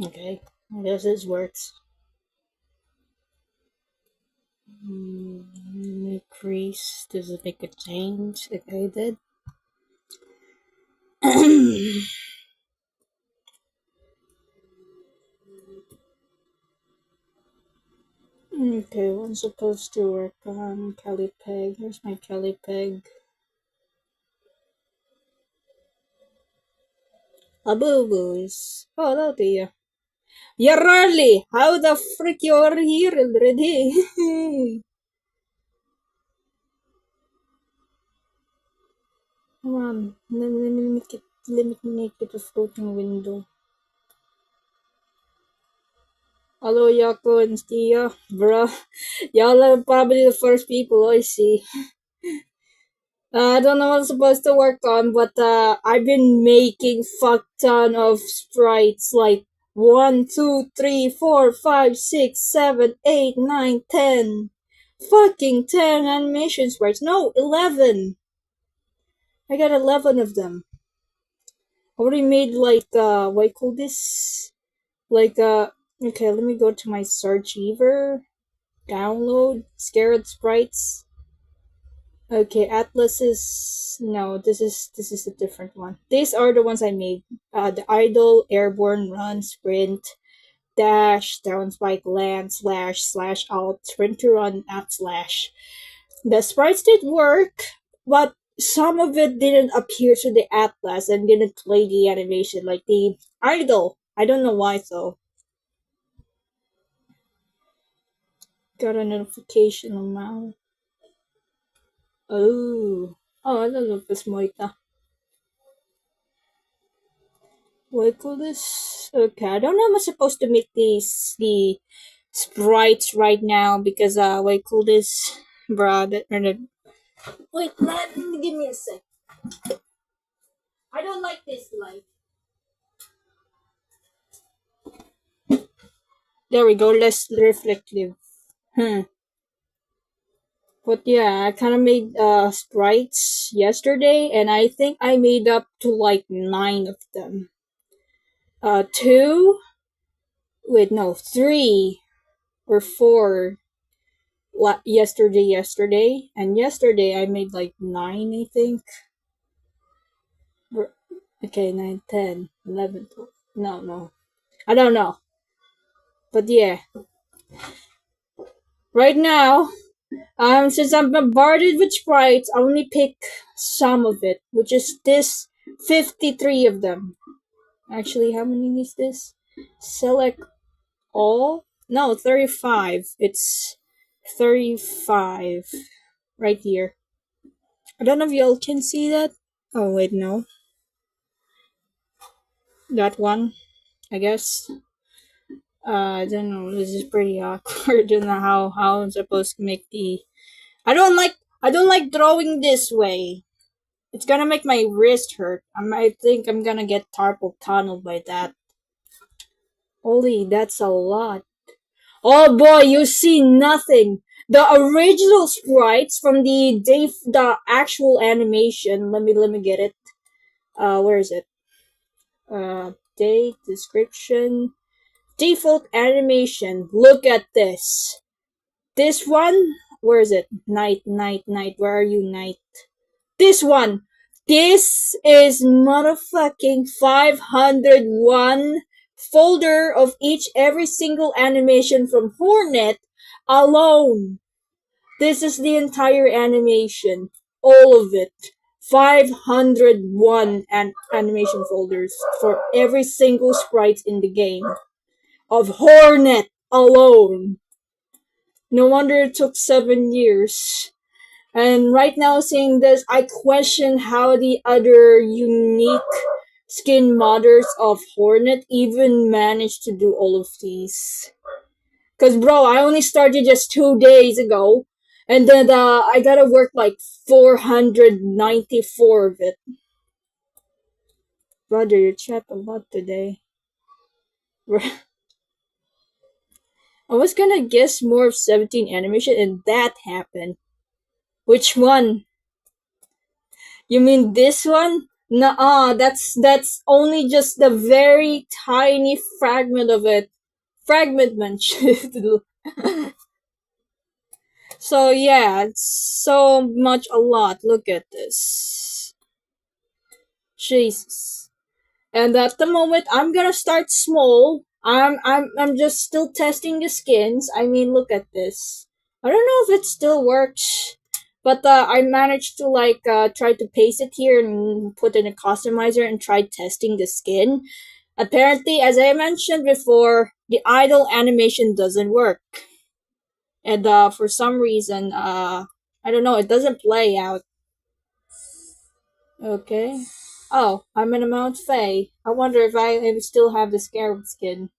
Okay, I guess this works. Increase. Does it make a change? Okay, it did. Okay, what's supposed to work on Kelly Peg? Here's my Kelly Peg. A boo boos. Oh, hello to you. You're early! How the frick you're here already? Come on, let me make it a floating window. Hello, Yako and Stia. Bruh, y'all are probably the first people I see. I don't know what I'm supposed to work on, but I've been making fuck ton of sprites like 1, 2, 3, 4, 5, 6, 7, 8, 9, 10. Fucking 10 animation sprites. No, 11. I got 11 of them. I already made like what do you call this? Like okay, let me go to my Archiver. Download Scarab sprites. Okay, Atlases. No, this is a different one. These are the ones I made. The idle, airborne, run, sprint, dash, down spike, land, slash, alt, sprint to run, up slash. The sprites did work, but some of it didn't appear to the atlas and didn't play the animation like the idle. I don't know why though. Got a notification on my. Oh, I don't know if it's Moita. What call this? Okay, I don't know if I'm supposed to make the sprites right now because what call this? Bruh, wait, give me a sec. I don't like this light. There we go, less reflective. Hmm. But yeah, I kind of made sprites yesterday, and I think I made up to like 9 of them. Two. Wait, no, 3 or 4 yesterday, and yesterday I made like 9, I think. Okay, 9, 10, 11, 12. No. I don't know. But yeah. Right now, since I'm bombarded with sprites, I only pick some of it, which is this 53 of them. Actually, how many is this? Select all? No, 35. It's 35 right here. I don't know if y'all can see that. Oh, wait, no. That one, I guess. I don't know. This is pretty awkward. I don't know how I'm supposed to make the. I don't like drawing this way. It's gonna make my wrist hurt. I think I'm gonna get carpal tunnel by that. Holy, that's a lot. Oh boy, you see nothing. The original sprites from the actual animation. Let me get it. Where is it? Date description. Default animation. Look at this. This one. Where is it? Night. Where are you, night? This one. This is motherfucking 501 folder of every single animation from Hornet alone. This is the entire animation. All of it. 501 animation folders for every single sprite in the game. Of Hornet alone. No wonder it took 7 years. And right now, seeing this, I question how the other unique skin modders of Hornet even managed to do all of these. Cause bro, I only started just 2 days ago, and then I gotta work like 494 of it. Brother, you chat a lot today. I was gonna guess more of 17 animation, and that happened. Which one? You mean this one? Nuh-uh, that's only just the very tiny fragment of it. Fragment shit. So yeah, it's so much a lot. Look at this. Jesus. And at the moment, I'm gonna start small. I'm just still testing the skins. I mean, look at this. I don't know if it still works, but I managed to try to paste it here and put in a customizer and try testing the skin. Apparently, as I mentioned before, the idle animation doesn't work, and for some reason, I don't know, it doesn't play out. Okay. Oh, I'm in a Mount Fae. I wonder if I still have the Scarab skin.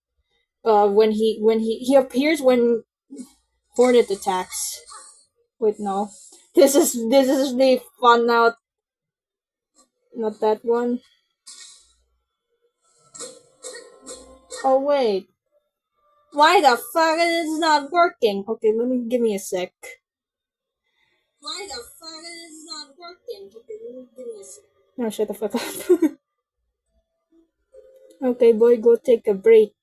When he appears when Hornet attacks. Wait, no. This is the fun out, not that one. Oh wait, why the fuck is it not working? Okay, give me a sec. Why the fuck is it not working? Okay, give me a sec. No, shut the fuck up. Okay, boy, go take a break.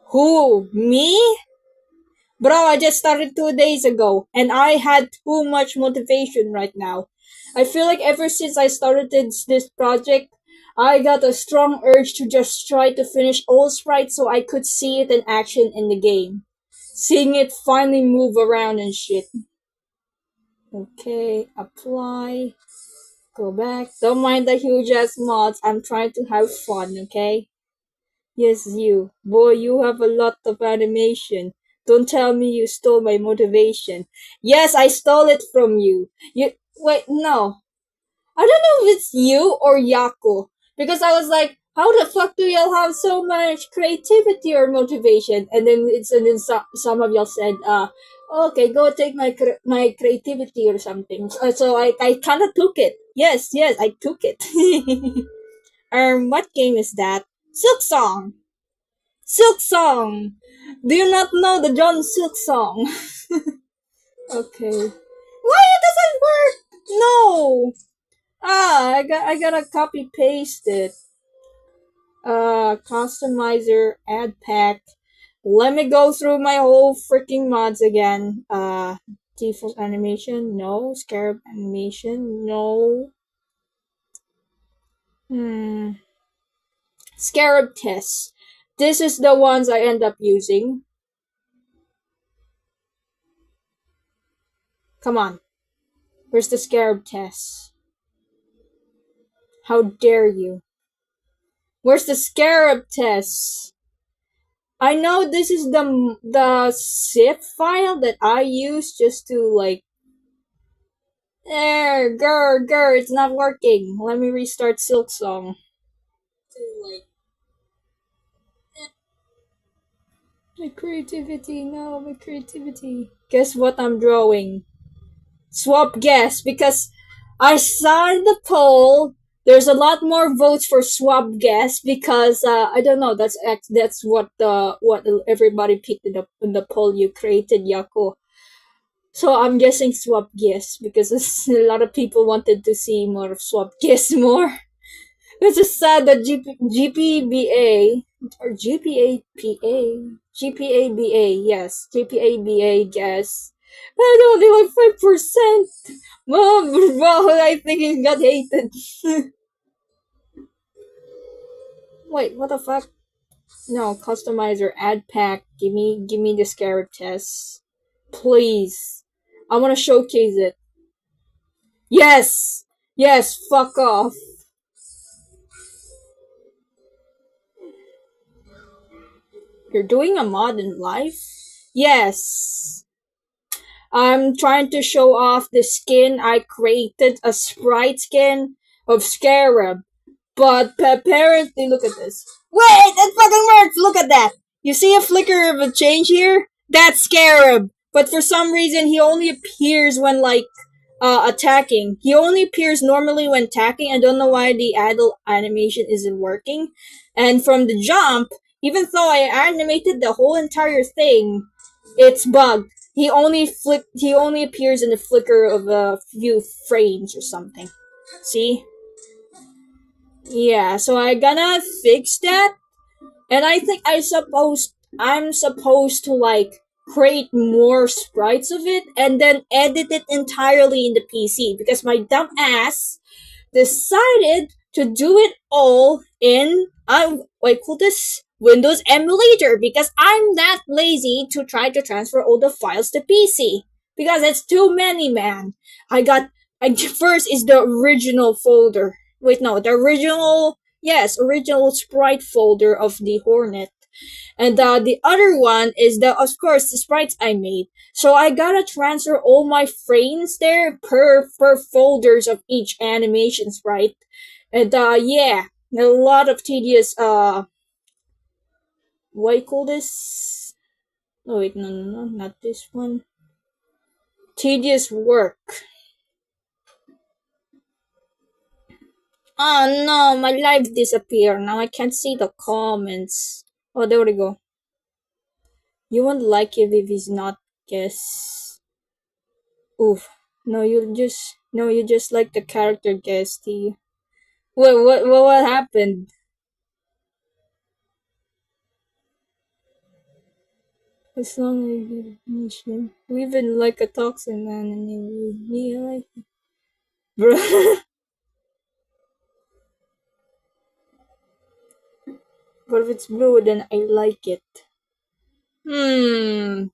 Who? Me? Bro, I just started 2 days ago, and I had too much motivation right now. I feel like ever since I started this project, I got a strong urge to just try to finish all sprites so I could see it in action in the game. Seeing it finally move around and shit. Okay, apply. Go back. Don't mind the huge ass mods. I'm trying to have fun, okay? Yes, you. Boy, you have a lot of animation. Don't tell me you stole my motivation. Yes, I stole it from you. Wait, no. I don't know if it's you or Yako. Because I was like, how the fuck do y'all have so much creativity or motivation? And then some of y'all said, okay, go take my creativity or something. So I kind of took it. Yes, I took it. What game is that? Silk Song. Silk Song. Do you not know the John Silk Song? Okay. Why it doesn't work? No. I gotta copy paste it. Customizer, add pack. Let me go through my whole freaking mods again. Default animation, no. Scarab animation, no. Hmm. Scarab tests. This is the ones I end up using. Come on. Where's the Scarab test? How dare you? Where's the Scarab test? I know this is the zip file that I use just to there, grr, it's not working. Let me restart Silksong. My creativity, no, my creativity. Guess what I'm drawing? Swap guess, because I saw in the poll there's a lot more votes for swap guess because I don't know, that's what everybody picked in the poll you created, Yako. So I'm guessing swap guess because a lot of people wanted to see more of swap guess more. It's just sad that GPBA or GPABA, yes, GPABA guess. And only like 5%. Well, I think he got hated. Wait, what the fuck? No, customizer, add pack. Give me the Scarab test. Please. I wanna showcase it. Yes! Yes, fuck off. You're doing a mod in life? Yes. I'm trying to show off the skin. I created a sprite skin of Scarab. But apparently, look at this. Wait, it fucking works! Look at that! You see a flicker of a change here? That's Scarab. But for some reason, he only appears when, attacking. He only appears normally when attacking. I don't know why the adult animation isn't working. And from the jump, even though I animated the whole entire thing, it's bugged. He only appears in the flicker of a few frames or something. See? Yeah, so I gonna fix that. And I think I'm supposed to like create more sprites of it and then edit it entirely in the PC because my dumb ass decided to do it all in what call this Windows emulator because I'm that lazy to try to transfer all the files to PC because it's too many, man. I got first is the original folder. Wait, no, the original yes, original sprite folder of the Hornet. And the other one is the, of course, the sprites I made. So I gotta transfer all my frames there per folders of each animation sprite. And yeah, a lot of tedious what you call this? Oh wait, no, not this one. Tedious work. Oh no, my life disappeared. Now I can't see the comments. Oh, there we go. You won't like it if he's not guess. Oof. No, you just like the character guesty. What happened? As long as you mention, we've been like a toxic man and you would be like, bro. But if it's blue, then I like it. Hmm.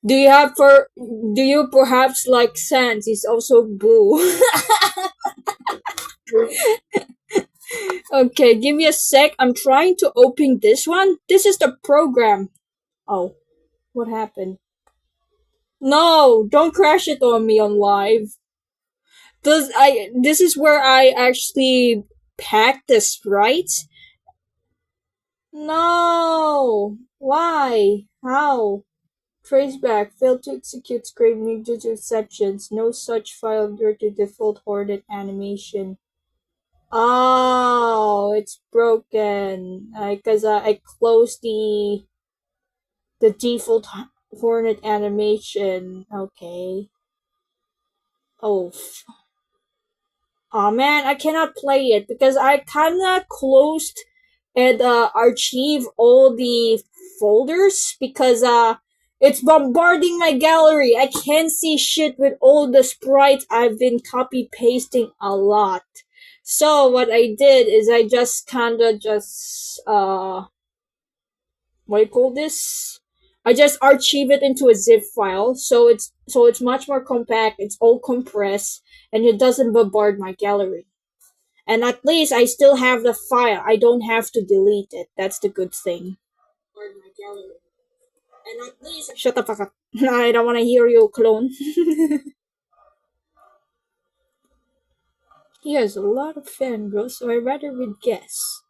Do you have for? Do you perhaps like Sans? He's also blue. Okay, give me a sec. I'm trying to open this one. This is the program. Oh, what happened? No, don't crash it on me on live. This is where I actually pack the sprites? No. Why? How? Traceback failed to execute scrape major exceptions. No such file due to default Hornet animation. Oh, it's broken. Cause I closed the default Hornet animation. Okay. Oh, oh man, I cannot play it because I kinda closed and archive all the folders because it's bombarding my gallery. I can't see shit with all the sprites I've been copy pasting a lot. So what I did is I just kinda just what do you call this? I just archive it into a zip file, so it's much more compact. It's all compressed, and it doesn't bombard my gallery. And at least I still have the file. I don't have to delete it. That's the good thing. And at least shut the fuck up. I don't want to hear you, clone. He has a lot of fan, bro. So I rather would guess.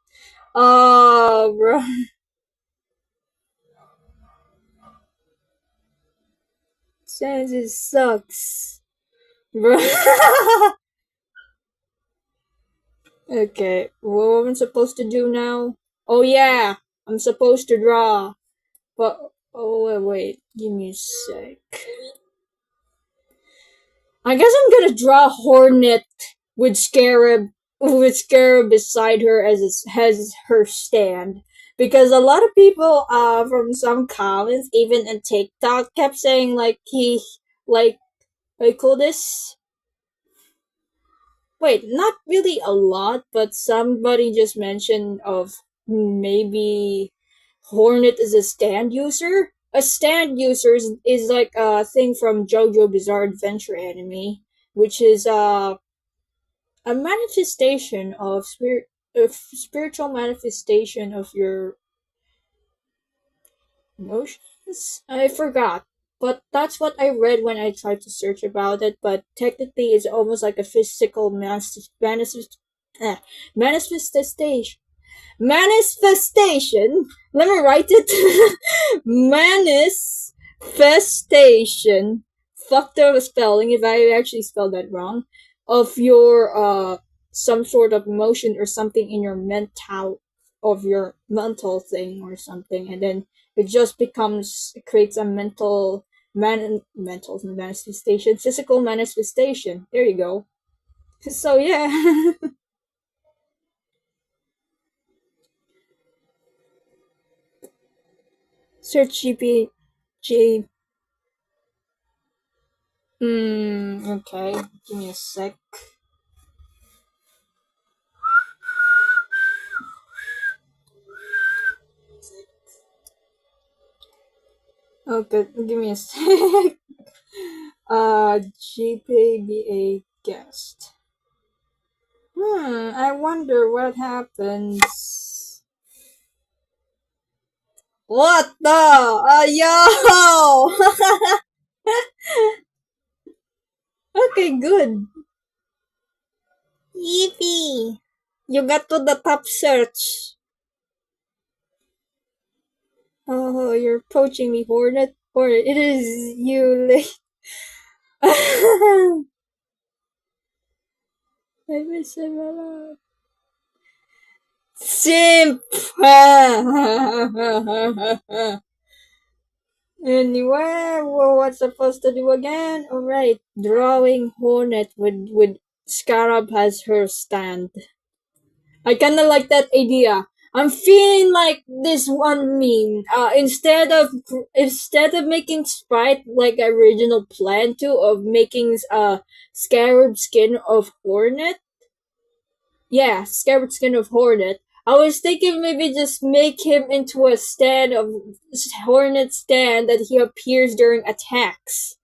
Oh, bro. Says it sucks, bro. Okay, what am I supposed to do now? Oh yeah, I'm supposed to draw. But wait, give me a sec. I guess I'm gonna draw Hornet with Scarab beside her as her stand. Because a lot of people from some comments, even in TikTok, kept saying like I call this wait, not really a lot, but somebody just mentioned of maybe Hornet is a stand user. A stand user is like a thing from JoJo Bizarre Adventure anime, which is a manifestation of spiritual manifestation of your emotions. I forgot, but that's what I read when I tried to search about it. But technically, it's almost like a physical manifestation. Manifestation. Let me write it. Manifestation. Fuck the spelling if I actually spelled that wrong. Of your some sort of emotion or something in your mental thing or something, and then it creates a mental manifestation, physical manifestation. There you go. So yeah. Search GP. J. Okay. Give me a sec. Okay, give me a sec. GPBA guest. I wonder what happens. What the? Yo! Okay, good. Yippee! You got to the top search. Oh, you're poaching me, Hornet. Hornet, it is you late. I miss him a lot. Simp! Anyway, well, what's supposed to do again? Alright, drawing Hornet with Scarab as her stand. I kinda like that idea. I'm feeling like this one meme. Instead of making Sprite like original plan to of making Scarab skin of Hornet. Yeah, Scarab skin of Hornet. I was thinking maybe just make him into a stand of Hornet stand that he appears during attacks.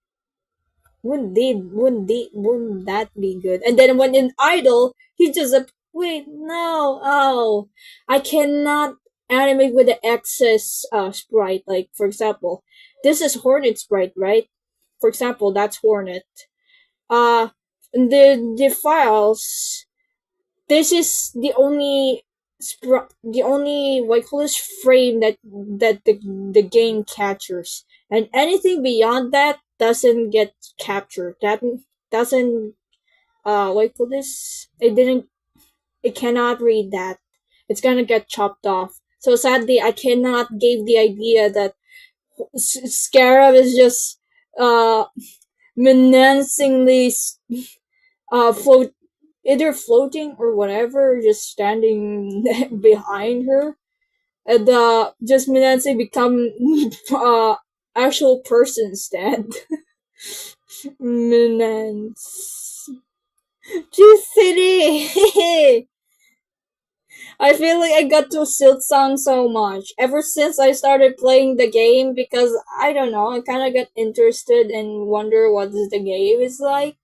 Wouldn't that be good? And then when in idle, he just wait, no, oh, I cannot animate with the excess sprite. Like for example, this is Hornet sprite, right? For example, that's Hornet. Uh, the files. This is the only what you call this frame that the game captures, and anything beyond that doesn't get captured. That doesn't what you call this? It cannot read that. It's gonna get chopped off. So sadly, I cannot give the idea that Scarab is just menacingly float either floating or whatever, just standing behind her, and just menacing become actual person stand. Menace. Just city. I feel like I got to Silk Song so much ever since I started playing the game because I don't know, I kind of got interested and wonder what the game is like.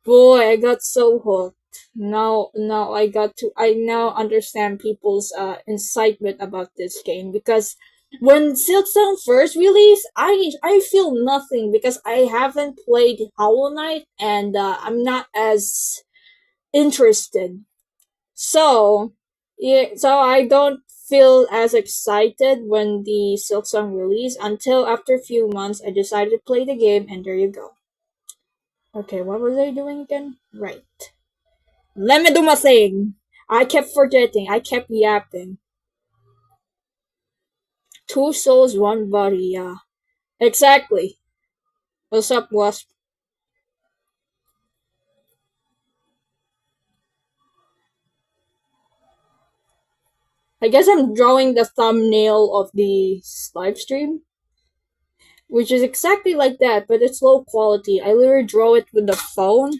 Boy, I got so hooked. Now I now understand people's incitement about this game because when Silksong first released, I feel nothing because I haven't played Hollow Knight and I'm not as interested. So yeah, so I don't feel as excited when the Silksong release until after a few months I decided to play the game and there you go. Okay, what was I doing again? Right. Let me do my thing. I kept forgetting. I kept yapping. Two souls, one body, yeah. Exactly. What's up, Wasp? I guess I'm drawing the thumbnail of the live stream, which is exactly like that, but it's low quality. I literally draw it with the phone,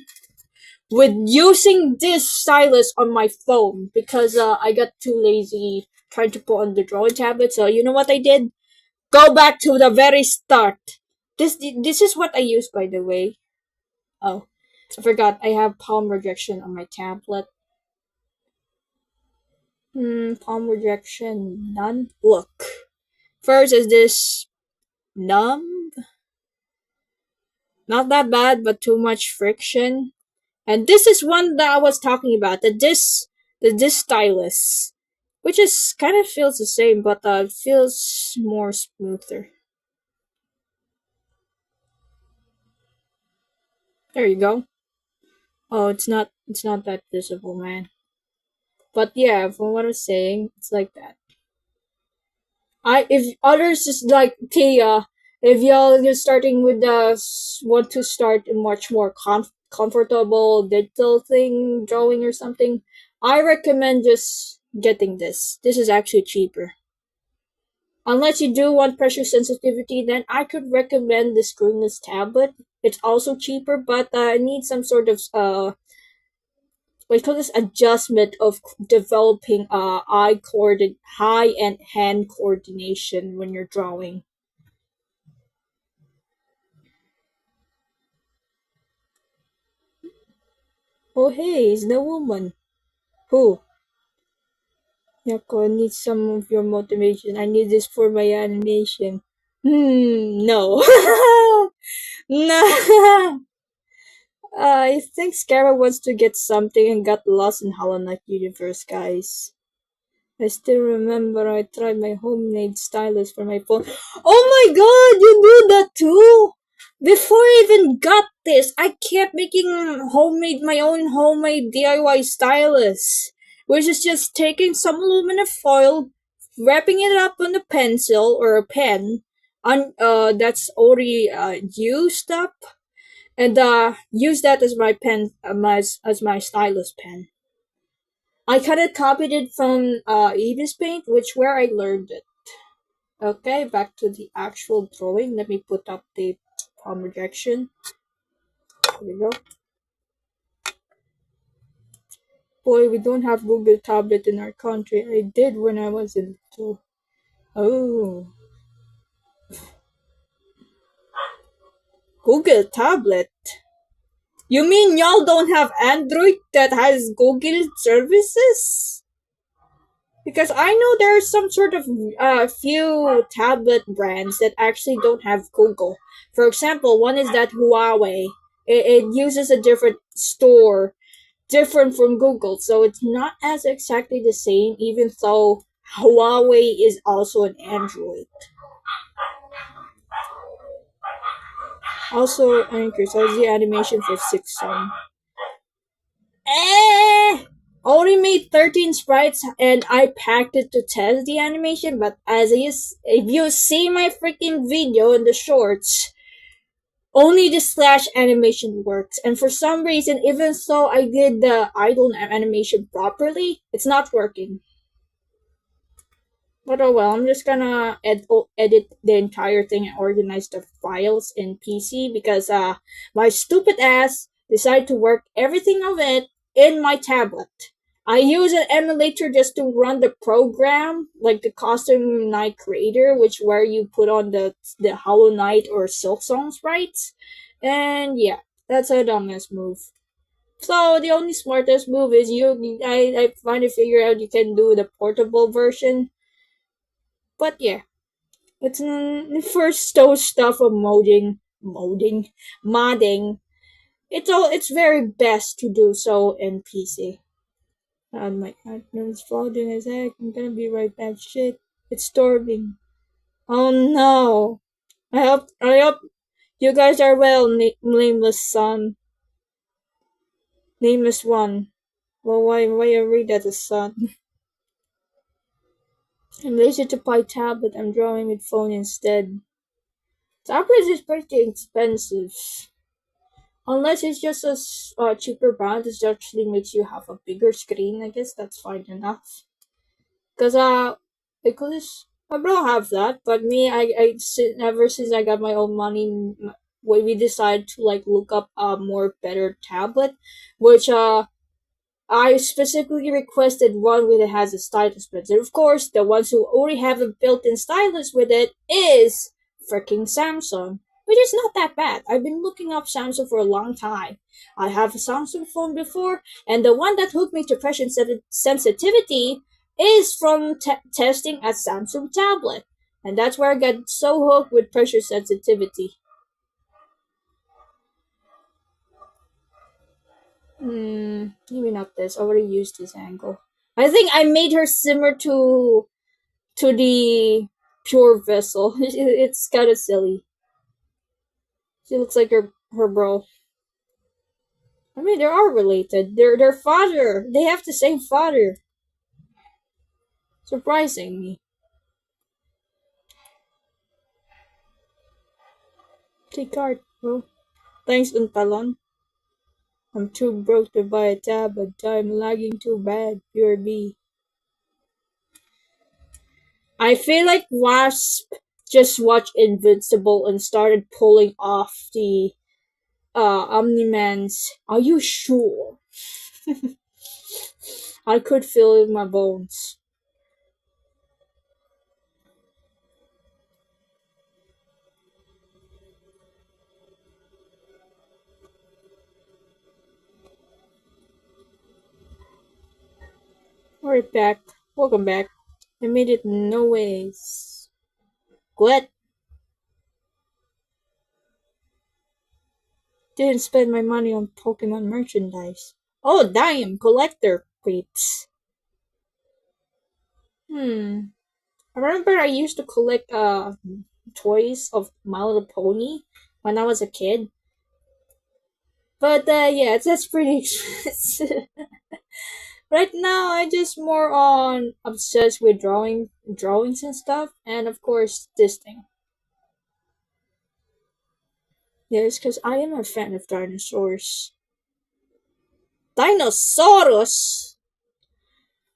with using this stylus on my phone, because I got too lazy trying to put on the drawing tablet, so you know what I did? Go back to the very start. This is what I use, by the way. Oh, I forgot. I have palm rejection on my tablet. Palm rejection none. Look, first is this numb. Not that bad, but too much friction. And this is one that I was talking about. The disc stylus, which is kind of feels the same, but it feels more smoother. There you go. Oh, it's not that visible, man. But yeah, from what I was saying, it's like that. If others is like Tia, if y'all you're starting with want to start a much more comfortable digital thing, drawing or something, I recommend just getting this. This is actually cheaper. Unless you do want pressure sensitivity, then I could recommend the screenless tablet. It's also cheaper, but it needs some sort of we call this adjustment of developing eye and hand coordination when you're drawing. Oh hey, it's the woman. Who? Yako, I need some of your motivation. I need this for my animation. No. No. I think Scarab wants to get something and got lost in Hollow Knight universe, guys. I still remember I tried my homemade stylus for my phone. Oh my god, you do that too? Before I even got this, I kept making my own homemade DIY stylus, which is just taking some aluminum foil, wrapping it up on a pencil or a pen, that's already used up, and use that as my pen, as my stylus pen. I kind of copied it from Eva's Paint, which where I learned it. Okay, back to the actual drawing. Let me put up the palm rejection. There we go. Boy, we don't have Google Tablet in our country. I did when I was in two. Oh, Google Tablet. You mean y'all don't have Android that has Google services? Because I know there are some sort of few tablet brands that actually don't have Google. For example, one is that Huawei. It uses a different store, different from Google, so it's not as exactly the same, even though Huawei is also an Android. Also, Anchor, so the animation for 6 Sun. Only made 13 sprites and I packed it to test the animation, but if you see my freaking video in the shorts, only the slash animation works. And for some reason, even though I did the idle animation properly, it's not working. But oh well, I'm just gonna edit the entire thing and organize the files in PC because my stupid ass decided to work everything of it in my tablet. I use an emulator just to run the program, like the Custom Night Creator, which where you put on the Hollow Knight or Silksong sprites. And yeah, that's a dumbass move. So the only smartest move is I finally figure out you can do the portable version. But yeah, it's first those stuff of modding. It's very best to do so in PC. My partner's floating his head. I'm gonna be right back. Shit, it's storming. Oh no! I hope you guys are well, nameless son, nameless one. Well, why I read that as son? I'm lazy to buy tablet. I'm drawing with phone instead. Tablet is pretty expensive. Unless it's just a cheaper brand that actually makes you have a bigger screen, I guess that's fine enough. Because I don't have that, but me, ever since I got my own money, we decided to like look up a more better tablet, which I specifically requested one with it has a stylus but of course, the ones who already have a built-in stylus with it is freaking Samsung, which is not that bad. I've been looking up Samsung for a long time. I have a Samsung phone before, and the one that hooked me to pressure sensitivity is from testing a Samsung tablet, and that's where I got so hooked with pressure sensitivity. Maybe not this. I already used this angle. I think I made her simmer to the pure vessel. It's kind of silly. She looks like her bro. I mean, they are related. They're father. They have the same father. Surprising me. Take card, bro. Thanks, Untalon. I'm too broke to buy a tab, but I'm lagging too bad. Pure B. I feel like Wasp just watched Invincible and started pulling off the Omni-Man's. Are you sure? I could feel it in my bones. We're back. Welcome back. I made it no ways. Glad didn't spend my money on Pokemon merchandise. Oh damn, collector creeps. Hmm. I remember I used to collect toys of My Little Pony when I was a kid. But yeah, that's pretty expensive. Right now, I just more on obsessed with drawings and stuff, and of course this thing. Yes, because I am a fan of dinosaurs. Dinosaurus?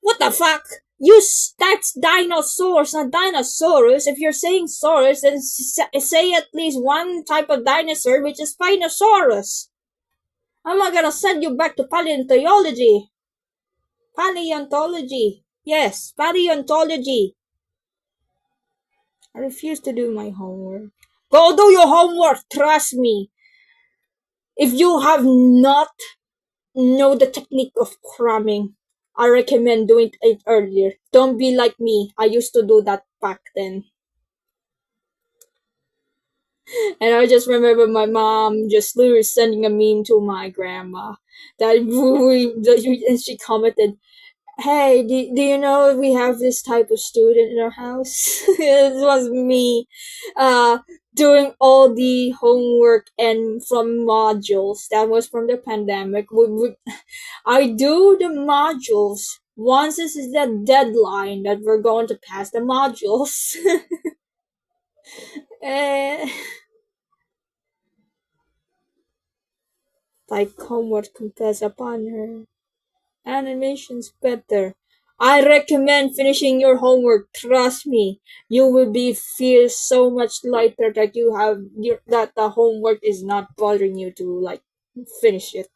What the fuck? That's dinosaurs, not dinosaurus. If you're saying saurus, then say at least one type of dinosaur, which is Spinosaurus. I'm not gonna send you back to paleontology. Paleontology. Yes, paleontology. I refuse to do my homework. Go do your homework, trust me. If you have not know the technique of cramming, I recommend doing it earlier. Don't be like me. I used to do that back then. And I just remember my mom just literally sending a meme to my grandma and she commented, "Hey, do you know we have this type of student in our house?" It was me, uh, doing all the homework and from modules that was from the pandemic. I do the modules once this is the deadline that we're going to pass the modules. Eh, like homework confess upon her. Animation's better. I recommend finishing your homework. Trust me, you will be feel so much lighter that that the homework is not bothering you to like finish it.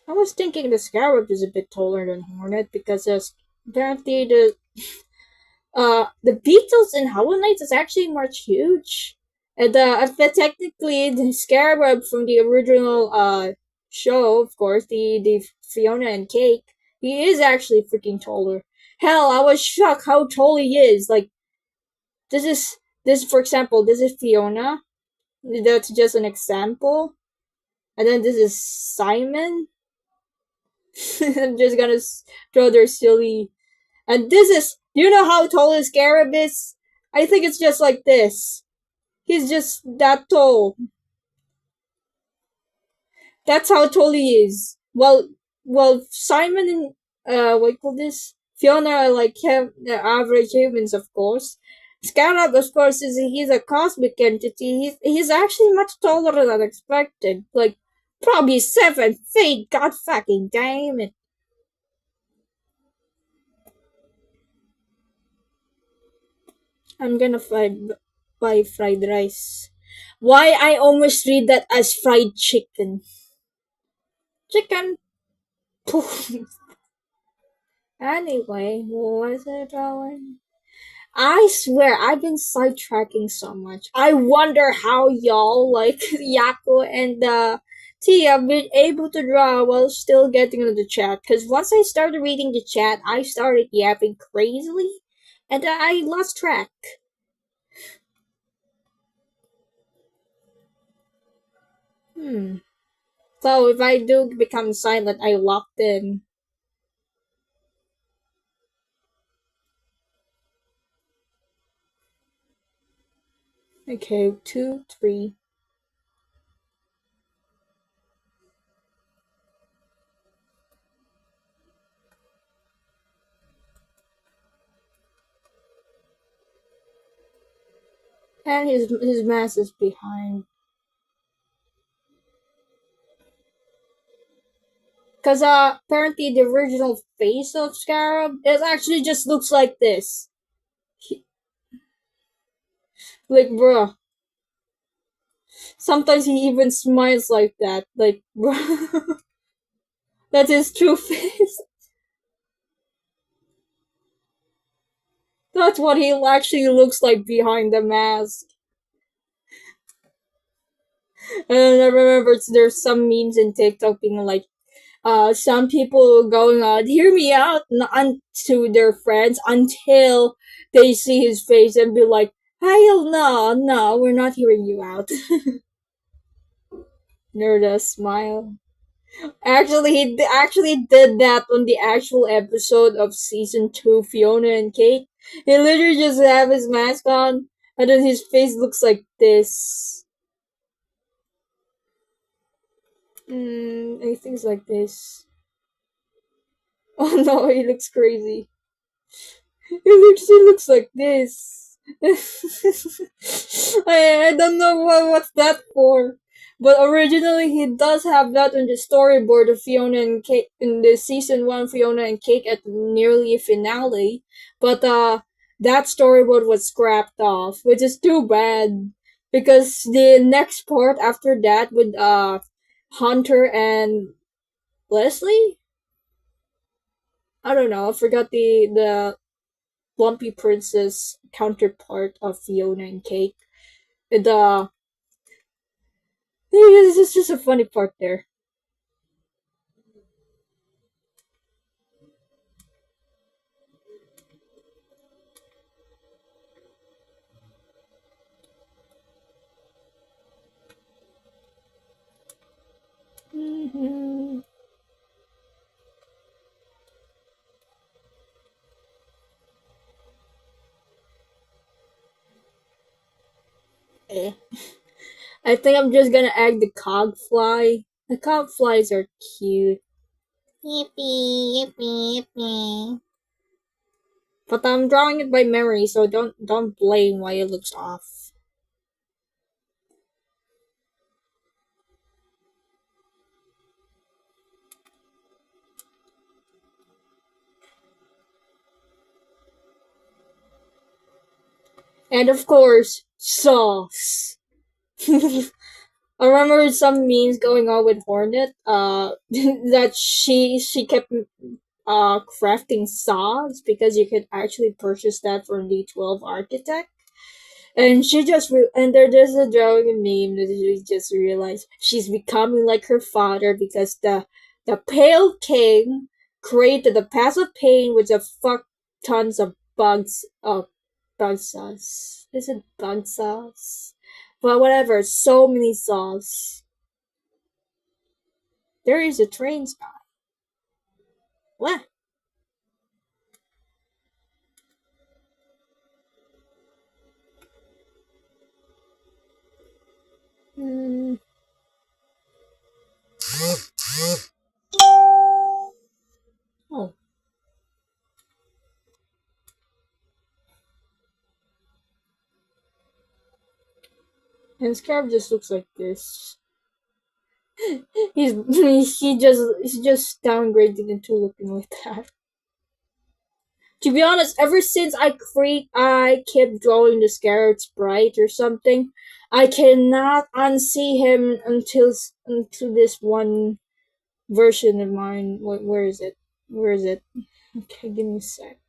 I was thinking the Scarab is a bit taller than Hornet because apparently the Beatles in Hollow Knight is actually much huge. And but technically the Scarab from the original show, of course, the Fiona and Cake, he is actually freaking taller. Hell, I was shocked how tall he is. Like this for example, this is Fiona. That's just an example. And then this is Simon. I'm just gonna throw their silly. And this is, you know how tall his Scarab is? I think it's just like this. He's just that tall. That's how tall he is. Well, Simon and what you call this? Fiona are like the average humans, of course. Scarab, of course, he's a cosmic entity. He's actually much taller than expected. Like probably 7 feet. God fucking damn it! I'm gonna buy fried rice. Why I almost read that as fried chicken? Chicken. Anyway, what is it going? I swear, I've been sidetracking so much. I wonder how y'all, like Yako and Tia, been able to draw while still getting into the chat. Because once I started reading the chat, I started yapping crazily, and I lost track. Hmm. So if I do become silent, I locked in. Okay, 2, 3. And his mask is behind. Cause apparently the original face of Scarab it actually just looks like this. Like bruh. Sometimes he even smiles like that. Like bruh. That's his true face. That's what he actually looks like behind the mask. And I remember there's some memes in TikTok being like, some people going on, hear me out, to their friends until they see his face and be like, hell no, no, we're not hearing you out. Nerda smile. Actually, actually did that on the actual episode of season 2, Fiona and Kate. He literally just have his mask on, and then his face looks like this. And things like this. Oh no, he looks crazy. He looks like this. I don't know what's that for. But originally he does have that on the storyboard of Fiona and Kate in the season 1 Fiona and Kate at nearly finale. But that storyboard was scrapped off, which is too bad. Because the next part after that with Hunter and Leslie? I don't know, I forgot the Lumpy Princess counterpart of Fiona and Cake. The this is just a funny part there. Mm-hmm. Eh. I think I'm just gonna add the cog fly. The cog flies are cute. Yippee, yippee, yippee. But I'm drawing it by memory, so don't blame why it looks off. And of course, sauce. I remember some memes going on with Hornet. That she kept crafting saws because you could actually purchase that from the 12 Architect. And she just and there's a drawing meme that she just realized she's becoming like her father because the Pale King created the Path of Pain with a fuck tons of bugs bug sauce. Is it bug sauce? But whatever, so many sauce. There is a train sky. What? Hmm. Oh, and Scarab just looks like this. He's just downgraded into looking like that. To be honest, ever since I kept drawing the Scarab sprite or something, I cannot unsee him until this one version of mine. Where is it? Where is it? Okay, give me a sec.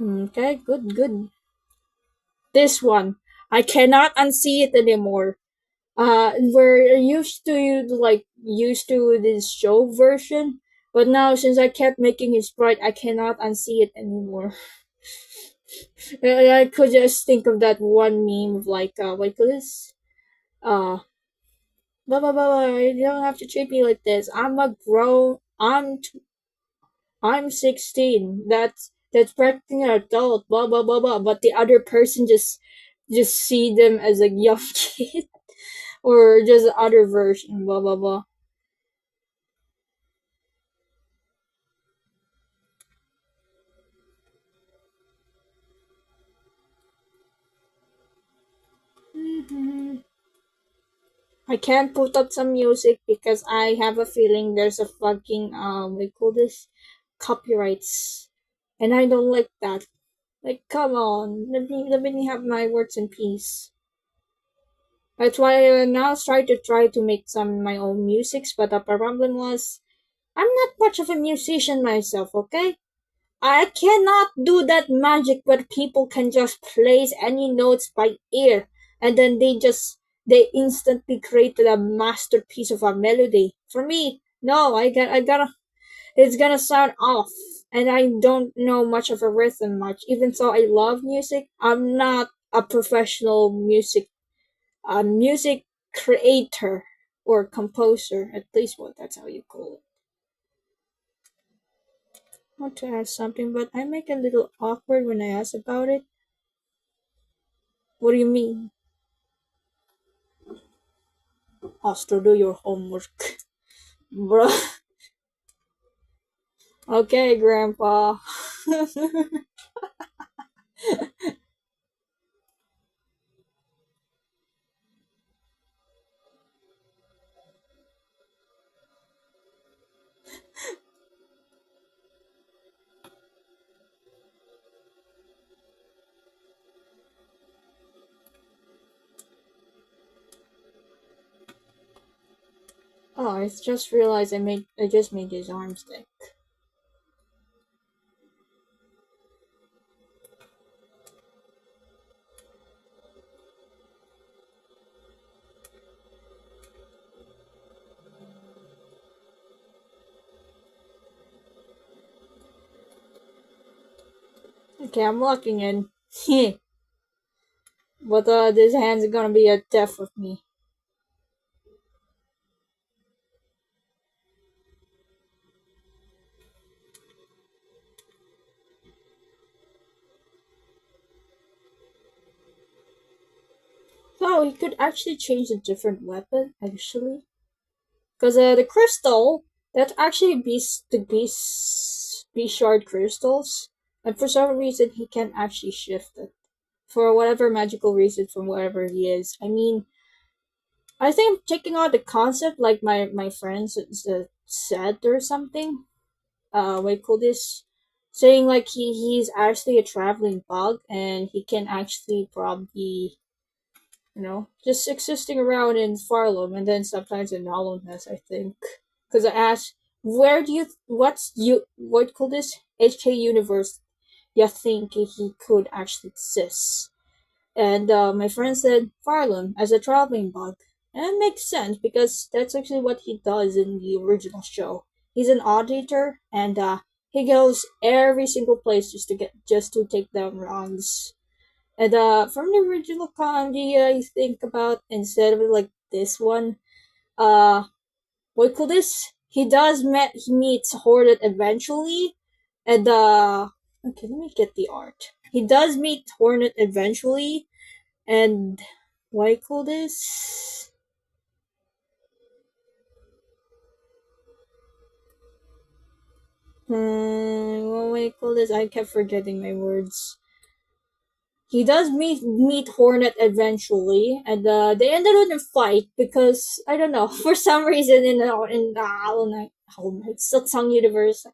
Okay, good. This one. I cannot unsee it anymore. We're used to this show version, but now since I kept making his sprite, I cannot unsee it anymore. I could just think of that one meme of like what this uh blah blah blah, blah. You don't have to treat me like this. I'm 16. That's practically an adult. Blah blah blah blah. But the other person just see them as a young kid or just other version. Blah blah blah. I can't put up some music because I have a feeling there's a fucking what do you call this, copyrights, and I don't like that. Like, come on, let me have my words in peace. That's why I now try to make some my own musics, but the problem was I'm not much of a musician myself. Okay, I cannot do that magic where people can just place any notes by ear and then they instantly created a masterpiece of a melody. For me, no, I gotta it's gonna sound off. And I don't know much of a rhythm much. Even though I love music, I'm not a professional music creator or composer. At least what that's how you call it. I want to ask something, but I make a little awkward when I ask about it. What do you mean? I'll still do your homework. Bruh. Okay, Grandpa. Oh, I just realized I just made his arm stick. Okay, I'm locking in. But this hand's gonna be a death of me. So he could actually change a different weapon, actually. Because the crystal, that actually be shard crystals. And for some reason, he can actually shift it. For whatever magical reason, from wherever he is. I mean, I think I'm taking on the concept like my friends said or something. What do you call this? Saying like he's actually a traveling bug and he can actually probably just existing around in Farlem and then sometimes in Hollowness, I think. Because I asked, where do you what do you call this HK universe you think he could actually exist? And my friend said Farlam as a traveling bug. And it makes sense because that's actually what he does in the original show. He's an auditor and he goes every single place just to take down wrongs. And from the original comedy, I think about instead of like this one, what call this? He meets Hornet eventually, and okay, let me get the art. He does meet Hornet eventually, and what I call this? What I call this? I kept forgetting my words. He does meet Hornet eventually, and they ended up in a fight because I don't know for some reason in the Hollow Knight Silksong universe,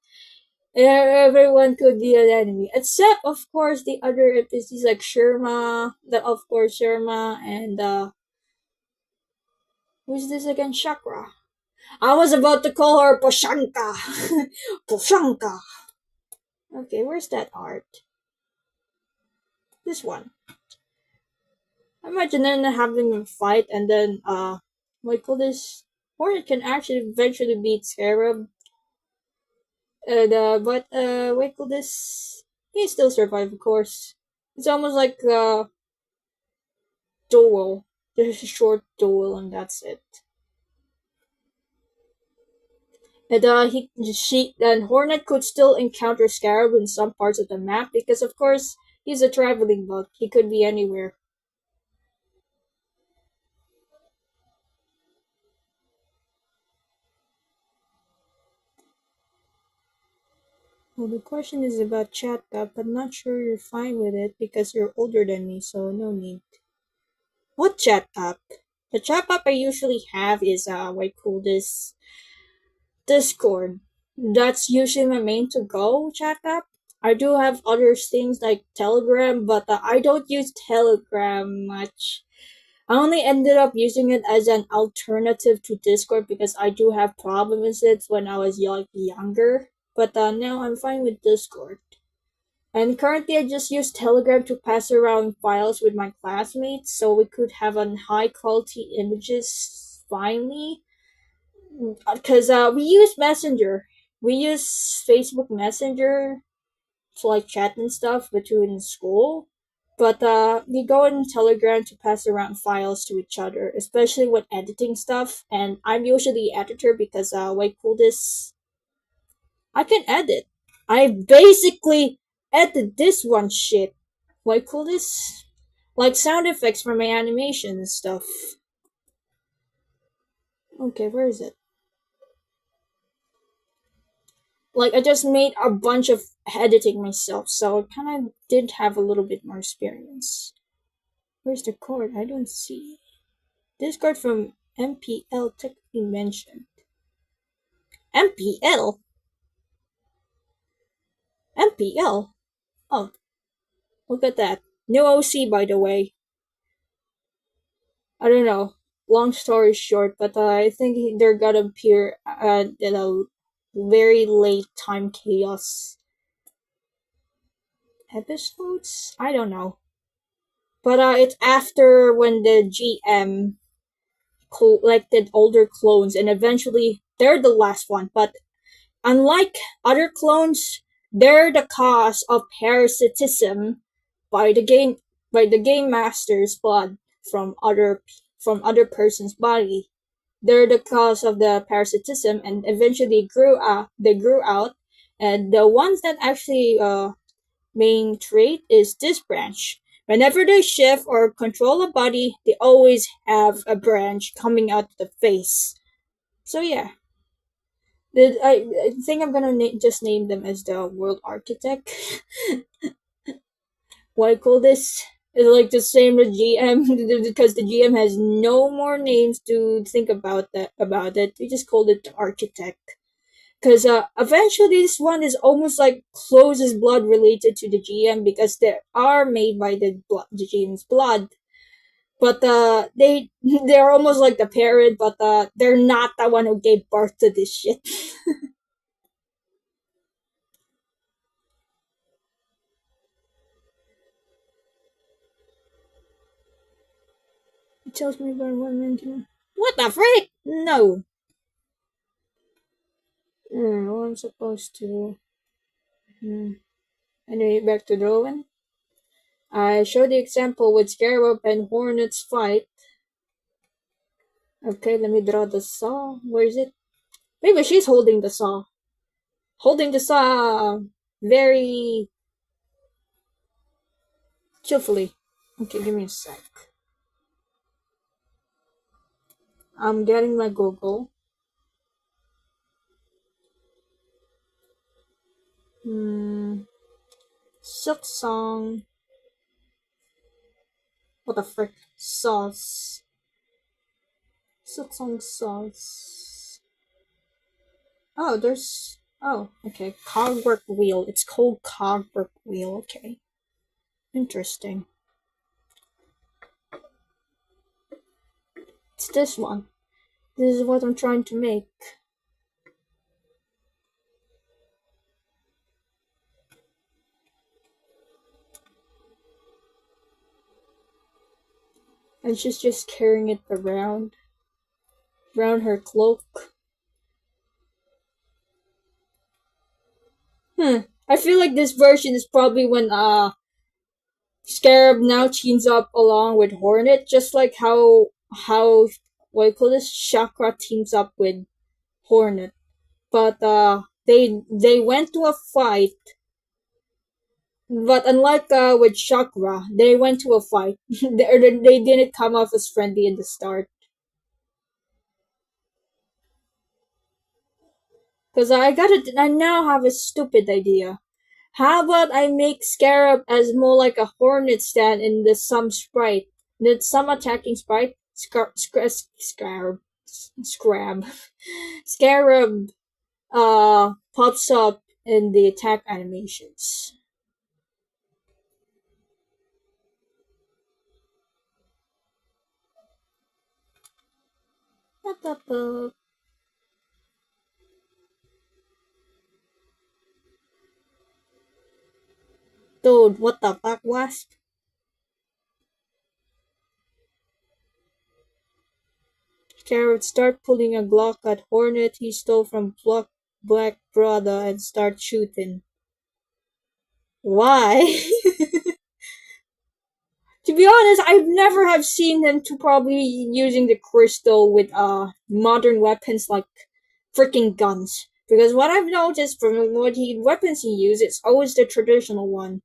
everyone could be an enemy except of course the other NPCs like Sherma, that of course Sherma and who's this again? Chakra. I was about to call her Poshanka. Poshanka. Okay, where's that art? This one. Imagine then having a fight and then what do you call this? Hornet can actually eventually beat Scarab. And what do you call this? He still survive of course. It's almost like a duel. Just a short duel and that's it. And Hornet could still encounter Scarab in some parts of the map because of course he's a traveling bug. He could be anywhere. Well, the question is about chat app, but not sure you're fine with it because you're older than me, so no need. What chat app? The chat app I usually have is what I call this Discord. That's usually my main to go chat app. I do have other things like Telegram, but I don't use Telegram much. I only ended up using it as an alternative to Discord because I do have problems with it when I was younger. But now I'm fine with Discord. And currently, I just use Telegram to pass around files with my classmates so we could have on high quality images finally. Because we use Messenger. We use Facebook Messenger to like chat and stuff between school. But we go in Telegram to pass around files to each other, especially with editing stuff. And I'm usually the editor because what I call this, I can edit. I basically edit this one shit. What I call this, like sound effects for my animation and stuff. Okay, where is it? Like I just made a bunch of editing myself, so I kind of did have a little bit more experience. Where's the card? I don't see. This card from MPL technically mentioned. MPL? MPL? Oh, look at that. New OC, by the way. I don't know. Long story short, but I think they're gonna appear in a very late time chaos episodes. I don't know, but it's after when the GM collected older clones, and eventually they're the last one. But unlike other clones, they're the cause of parasitism by the game by the game master's blood from other person's body. They're the cause of the parasitism, and eventually grew out. They grew out, and the ones that actually main trait is this branch. Whenever they shift or control a body, they always have a branch coming out of the face. So yeah, I think I'm gonna just name them as the World Architect. Why call this? It's like the same with GM because the GM has no more names to think about it. We just called it the Architect. Because eventually this one is almost like closest blood related to the GM because they are made by the GM's blood. But they're almost like the parent, but they're not the one who gave birth to this shit. It tells me about one minute. What the frick? No. What I'm supposed to. Hmm. Anyway, back to drawing. I showed the example with Scarab and Hornet's fight. Okay, let me draw the saw. Where is it? Maybe she's holding the saw. Holding the saw very cheerfully. Okay, give me a sec. I'm getting my Google. Silk song. What the frick? Sauce. Silk song sauce. Oh, there's. Oh, okay. Cogwork wheel. It's called Cogwork wheel. Okay. Interesting. It's this one. This is what I'm trying to make. And she's just carrying it around her cloak. I feel like this version is probably when Scarab now teams up along with Hornet, just like how what do you call this, Chakra teams up with Hornet. But they went to a fight. But unlike with Chakra, they went to a fight. They didn't come off as friendly in the start. Cause I now have a stupid idea. How about I make Scarab as more like a Hornet stand in the some sprite, the some attacking sprite, Scarab, Scarab, pops up in the attack animations. Up, up, up. Dude, what the fuck, Wasp? Scarab start pulling a Glock at Hornet he stole from Black Brother and start shooting. Why? To be honest, I've never have seen them to probably using the crystal with modern weapons like freaking guns. Because what I've noticed from weapons he uses, it's always the traditional one.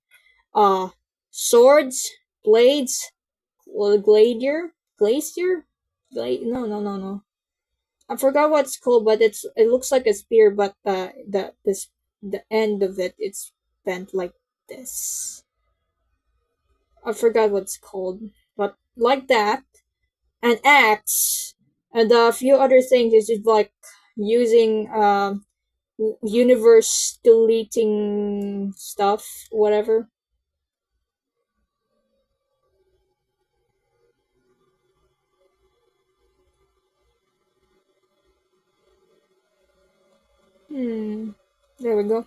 Uh Swords, blades, well, glacier? No, no, no, no. I forgot what it's called, but it looks like a spear, but the end of it it's bent like this. I forgot what it's called, but like that, an axe, and a few other things is just like using universe deleting stuff, whatever. Hmm. There we go.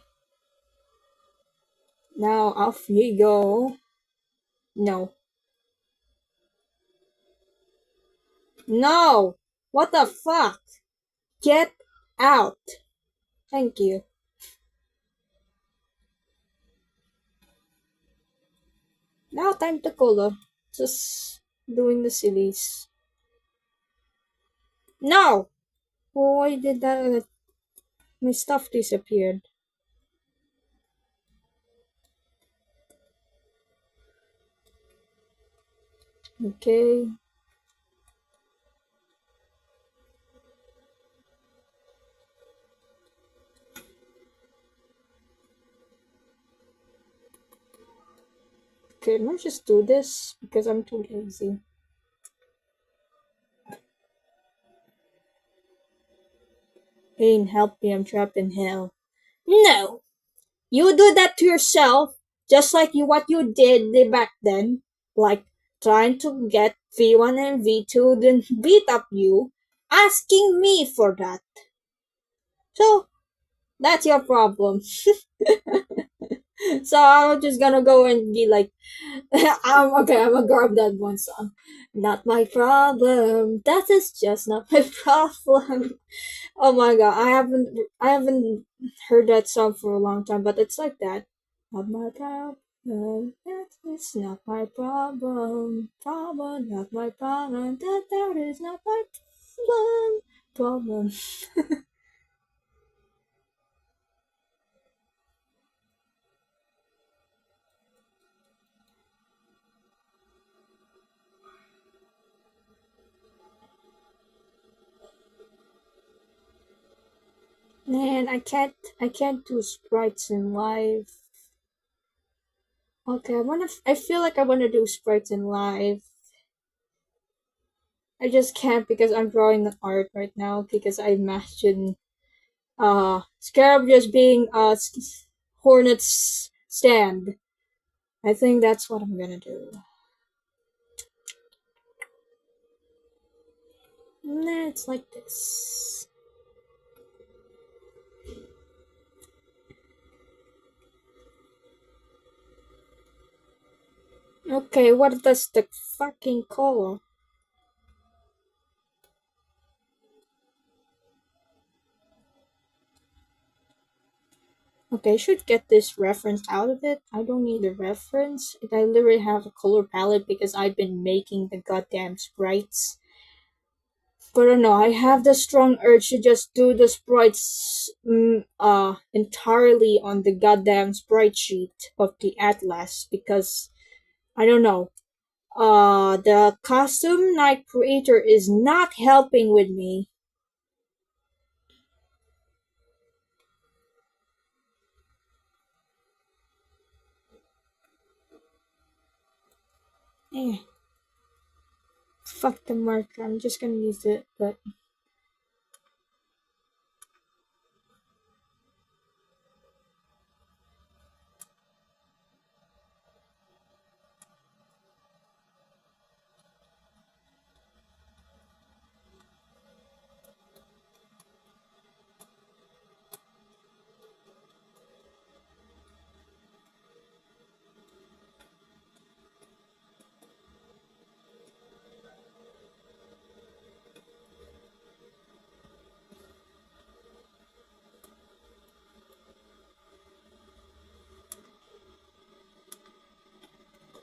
Now off you go. No. No! What the fuck? Get out! Thank you. Now time to color. Just doing the sillies. No! Why did that? My stuff disappeared. Okay. Okay, let's just do this because I'm too lazy. Pain, help me, I'm trapped in hell. No! You do that to yourself, just like what you did back then. Like, trying to get V1 and V2, then beat up you, asking me for that. So, that's your problem. So I'm just gonna go and be like, I'm gonna grab that one song. Not my problem. That is just not my problem. Oh my god, I haven't heard that song for a long time, but it's like that. Not my problem. That is not my problem. Problem, not my problem. That is not my problem. Problem. Man, I can't do sprites in live. Okay, I feel like I wanna do sprites in live. I just can't because I'm drawing the art right now because I imagine Scarab just being Hornet's stand. I think that's what I'm gonna do. Nah, it's like this. Okay, what does the fucking color? Okay, I should get this reference out of it. I don't need a reference. I literally have a color palette because I've been making the goddamn sprites. But I don't know, I have the strong urge to just do the sprites entirely on the goddamn sprite sheet of the atlas because I don't know. The costume night creator is not helping with me. Eh. Fuck the marker. I'm just gonna use it, but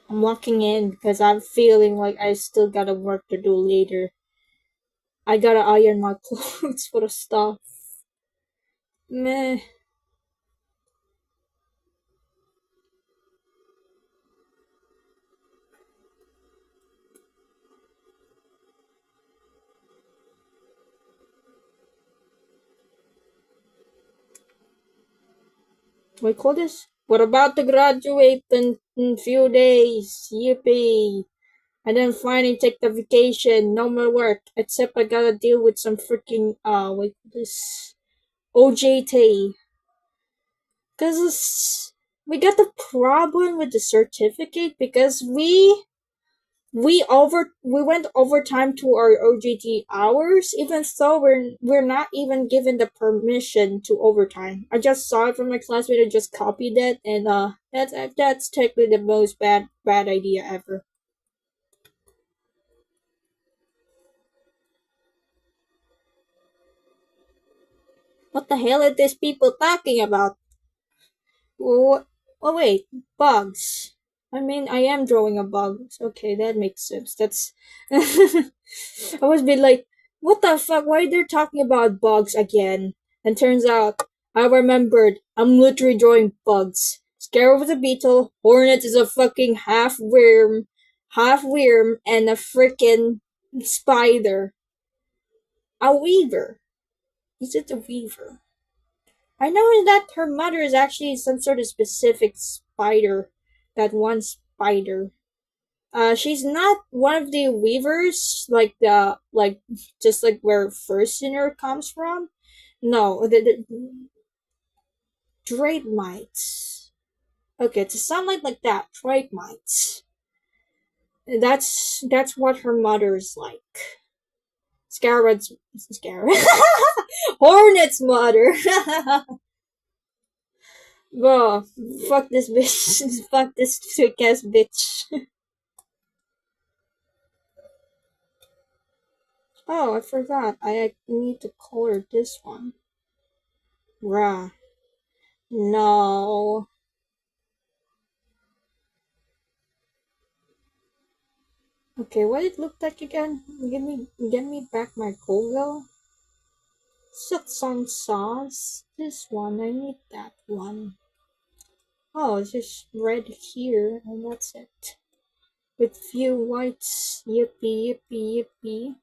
I'm walking in because I'm feeling like I still got work to do later. I gotta iron my clothes for the stuff. Meh. We call this? We're about to graduate in few days. Yippee. And then finally take the vacation. No more work. Except I gotta deal with some freaking, wait, this OJT. Cause we got the problem with the certificate because we went overtime to our OJT hours, even though we're not even given the permission to overtime. I just saw it from my classmate and just copied it, and that's technically the most bad idea ever. What the hell are these people talking about? Oh, oh wait, bugs. I mean, I am drawing a bug. Okay, that makes sense. That's. I was be like, what the fuck? Why they're talking about bugs again? And turns out, I remembered. I'm literally drawing bugs. Scarab is a beetle. Hornet is a fucking half worm, and a freaking spider. A weaver. Is it a weaver? I know that her mother is actually some sort of specific spider. That one spider. She's not one of the weavers, like just like where first sinner comes from. No, the Drake mites. Okay, to sound like that, Drake mites. That's what her mother is like. Scarab. Hornet's mother. Bro, fuck this bitch. Fuck this sick ass bitch. Oh, I forgot. I need to color this one. Bruh. No. Okay, what it looked like again? Give me back my Kogo. Sutsun sauce. This one, I need that one. Oh, it's just red here, and that's it. With few whites. Yippee, yippee, yippee.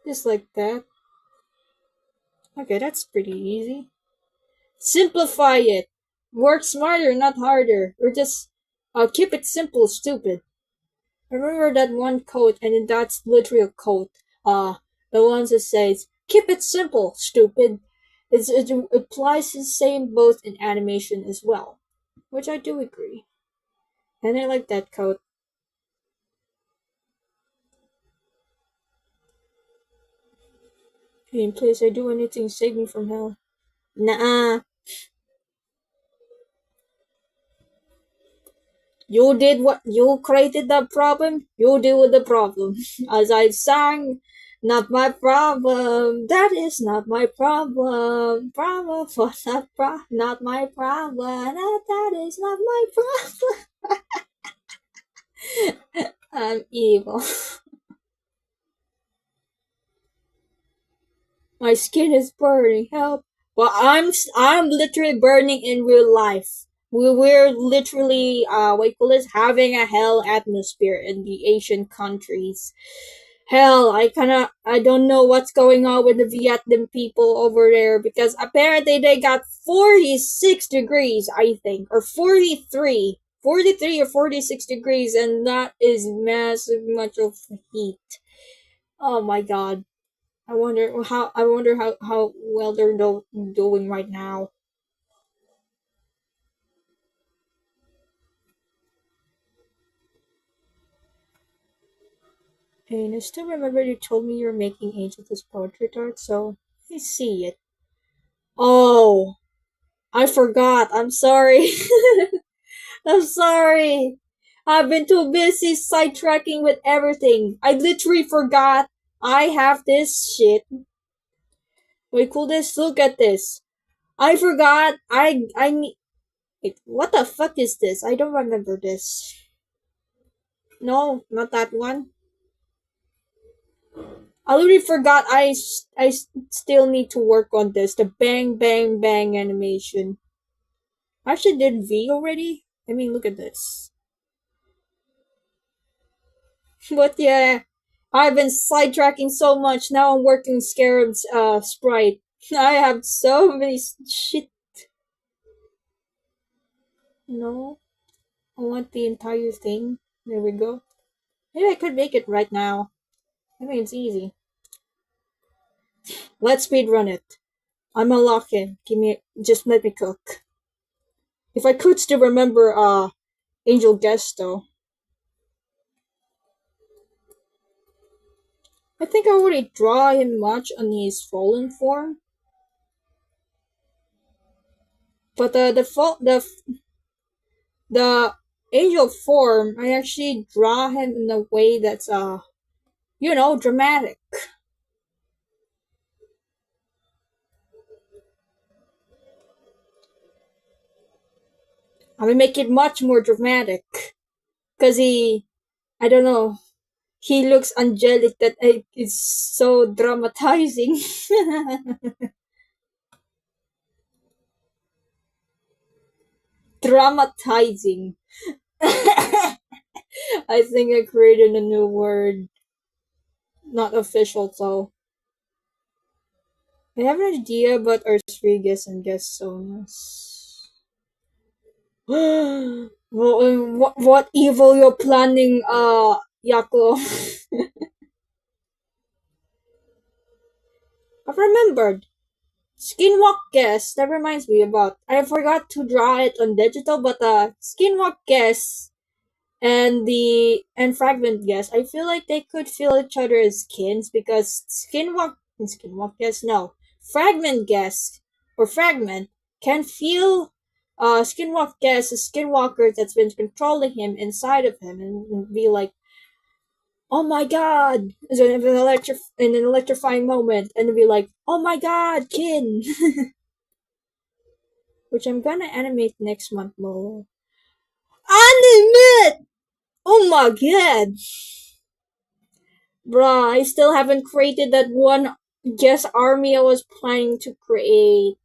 Just like that. Okay, that's pretty easy. Simplify it. Work smarter, not harder. Or just keep it simple, stupid. Remember that one quote, and that's literally a quote. The ones that says, "Keep it simple, stupid." It applies the same both in animation as well, which I do agree. And I like that quote. Hey, please, I do anything, save me from hell. Nah, you did what you created the problem. You deal with the problem. As I sang, not my problem. That is not my problem. Problem for not my problem. That is not my problem. I'm evil. My skin is burning. Help! Well, I'm literally burning in real life. We're literally what you call this, having a hell atmosphere in the Asian countries. Hell, I don't know what's going on with the Vietnam people over there because apparently they got 46 degrees, I think, or 43. 43 or 46 degrees, and that is massive much of heat. Oh my god. I wonder how well they're doing right now. And I still remember you told me you're making Angel's poetry art, so I see it. Oh, I forgot. I'm sorry. I'm sorry. I've been too busy sidetracking with everything. I literally forgot I have this shit. Wait, cool this? Look at this. I forgot. I need. Wait, what the fuck is this? I don't remember this. No, not that one. I literally forgot. Still need to work on this. The bang bang bang animation. I actually did V already. I mean, look at this. But yeah, I've been sidetracking so much. Now I'm working Scarab's sprite. I have so many shit. No, I want the entire thing. There we go. Maybe I could make it right now. I mean, it's easy. Let's speedrun it. I'm unlocking. Give me, just let me cook. If I could still remember, Angel Guest though. I think I already draw him much on his fallen form. But the angel form, I actually draw him in a way that's dramatic. I mean, make it much more dramatic, cause I don't know, he looks angelic that it's so dramatizing. Dramatizing. I think I created a new word, not official, so I have an idea about our three guests and guest songs. What evil you're planning, Yako? I've remembered. Skinwalk Guess. That reminds me about. I forgot to draw it on digital, but Skinwalk Guess and Fragment Guess. I feel like they could feel each other's skins because Skinwalk Guess no Fragment Guess or Fragment can feel Skinwalk Guess a skinwalker that's been controlling him inside of him and be like, oh my god, in an electrifying moment, and be like, oh my god, kin, which I'm gonna animate next month, lol. Animate! Oh my god, bruh, I still haven't created that one guest army I was planning to create.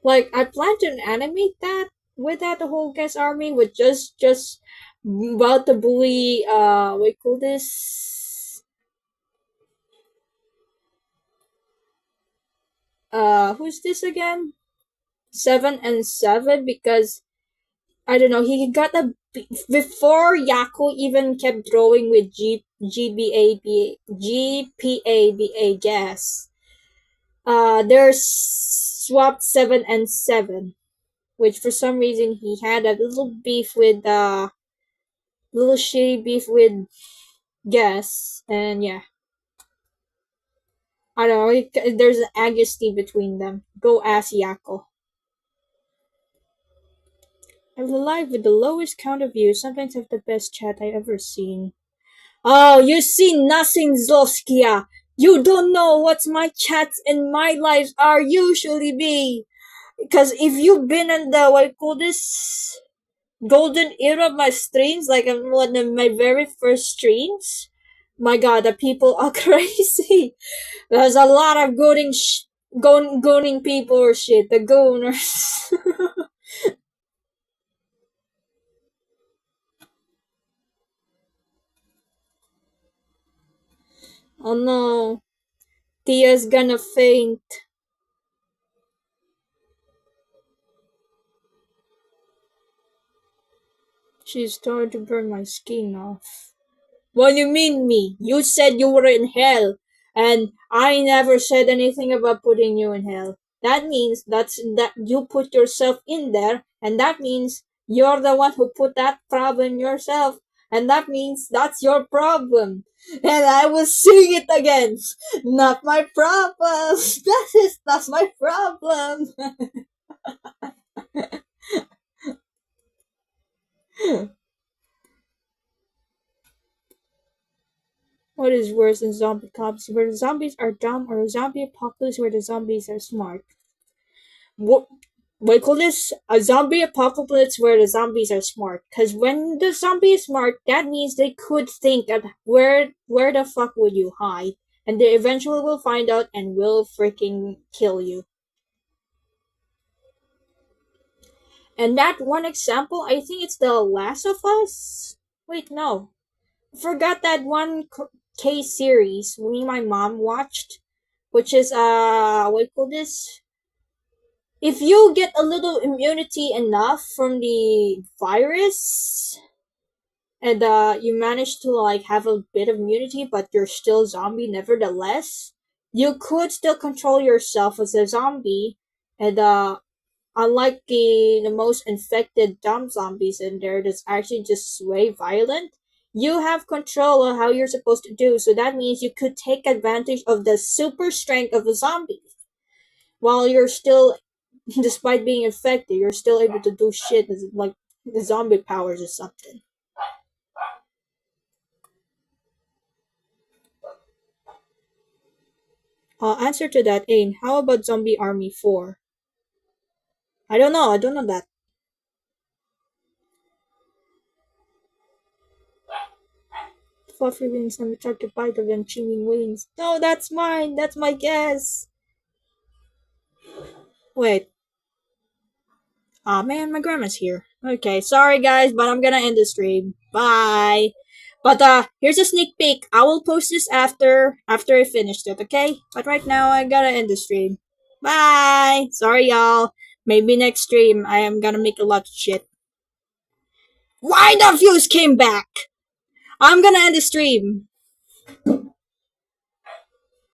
Like, I plan to animate that with that the whole guest army with just about to bully what do you call this, who's this again? 7 and 7, because I don't know, he got a before Yako even kept drawing with GPABA gas. They're swapped 7 and 7, which for some reason he had a little shitty beef with gas, and yeah, I don't know. There's an agony between them. Go ask Yako. I'm alive with the lowest count of views. Sometimes have the best chat I ever seen. Oh, you see nothing, Zlovskia. You don't know what my chats and my lives are usually be. Because if you've been in the, what I call this, golden era of my streams, like one of my very first streams, my god, the people are crazy. There's a lot of gooning people or shit, the gooners. Oh no, Tia's gonna faint. She's starting to burn my skin off. What do you mean me? You said you were in hell, and I never said anything about putting you in hell. That means that you put yourself in there, and that means you're the one who put that problem yourself, and that means that's your problem. And I was seeing it again. Not my problem. That's my problem. What is worse than zombie cops? Where the zombies are dumb, or a zombie apocalypse where the zombies are smart? What? We call this a zombie apocalypse where the zombies are smart. Cause when the zombie is smart, that means they could think at where the fuck would you hide, and they eventually will find out and will freaking kill you. And that one example, I think it's The Last of Us. Wait, no, forgot that one case series me and my mom watched, which is what do you call this? If you get a little immunity enough from the virus, and you manage to like have a bit of immunity, but you're still zombie nevertheless, you could still control yourself as a zombie, and unlike the most infected dumb zombies in there that's actually just way violent, you have control of how you're supposed to do. So that means you could take advantage of the super strength of a zombie while you're still, despite being infected, you're still able to do shit as like the zombie powers or something. Answer to that, Ain. How about Zombie Army 4? I don't know. I don't know that. Fluffy wings and we try to bite of them chewing wings. No, that's mine. That's my guess. Wait. Aw, man, my grandma's here. Okay, sorry guys, but I'm gonna end the stream. Bye. But here's a sneak peek. I will post this after I finished it, okay? But right now I gotta end the stream. Bye. Sorry y'all. Maybe next stream I am gonna make a lot of shit. Why the fuse came back? I'm gonna end the stream.